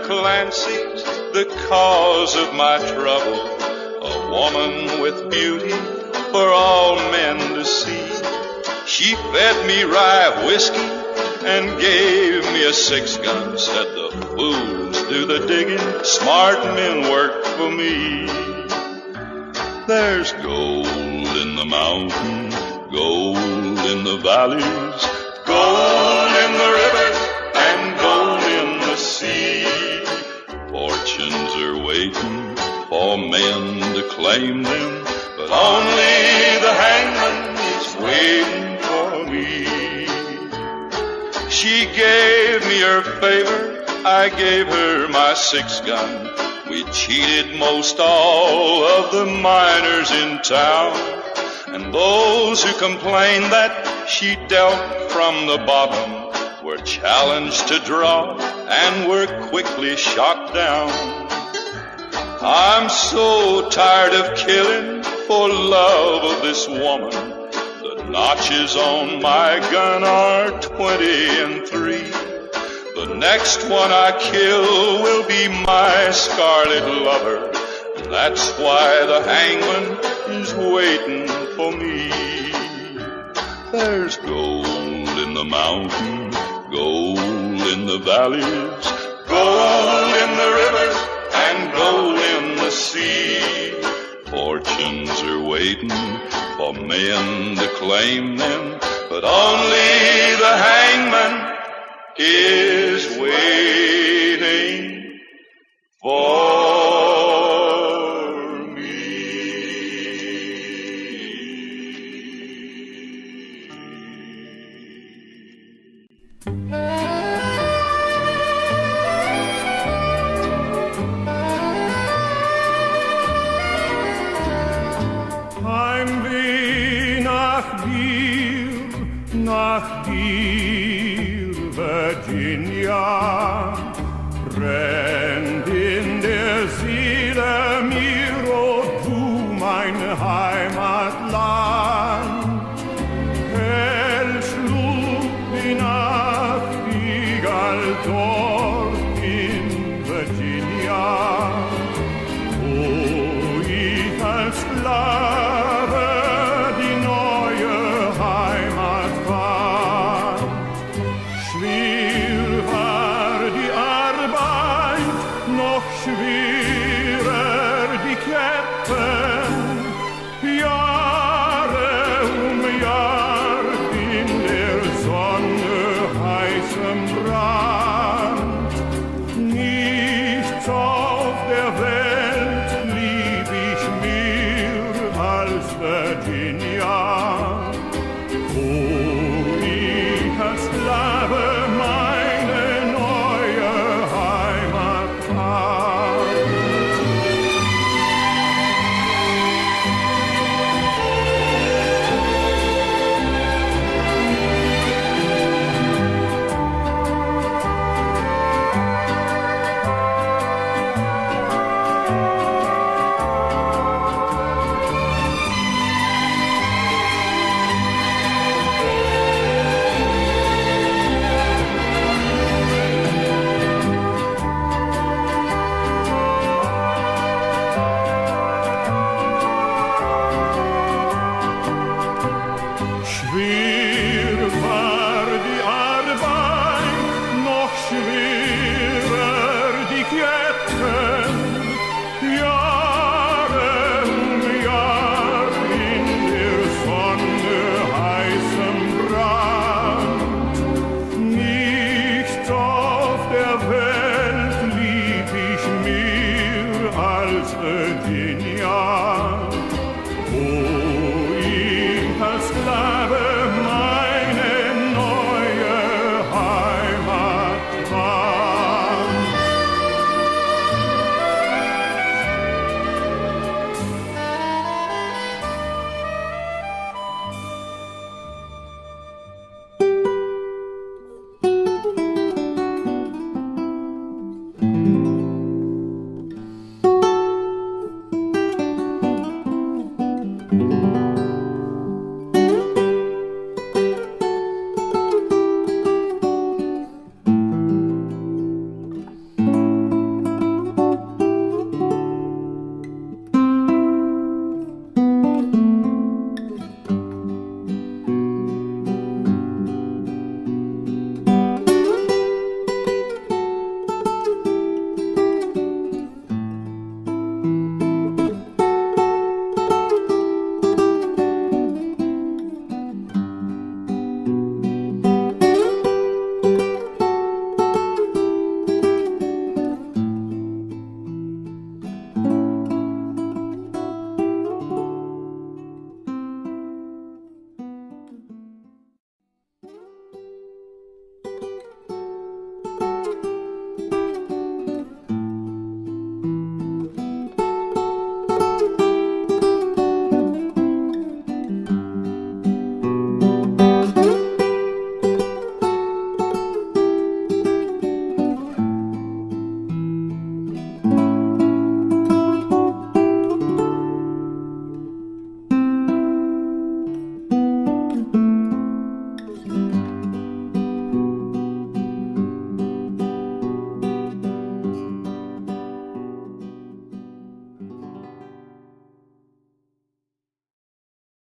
Clancy's the cause of my trouble, a woman with beauty for all men to see. She fed me rye whiskey and gave me a 6-gun, said the fools do the digging, smart men work for me. There's gold in the mountains, gold in the valleys, gold in the rivers, and gold in the sea. Fortunes are waiting for men to claim them, but only the hangman is waiting for me. She gave me her favor, I gave her my 6-gun. We cheated most all of the miners in town, and those who complained that she dealt from the bottom were challenged to draw and were quickly shot down. I'm so tired of killing for love of this woman. The notches on my gun are 23. The next one I kill will be my scarlet lover. That's why the hangman is waiting for me. There's gold in the mountains, gold in the valleys, gold in the rivers, and gold in the sea. Fortunes are waiting for men to claim them, but only the hangman is waiting for me. Heimweh nach dir, Virginia, brennt in der Seele mir, oh du mein Heimatland. Hell schlug die Nachtigall dort in Virginia, wo ich als Sklave die neue Heimat fand. Schwer war die Arbeit, noch schwer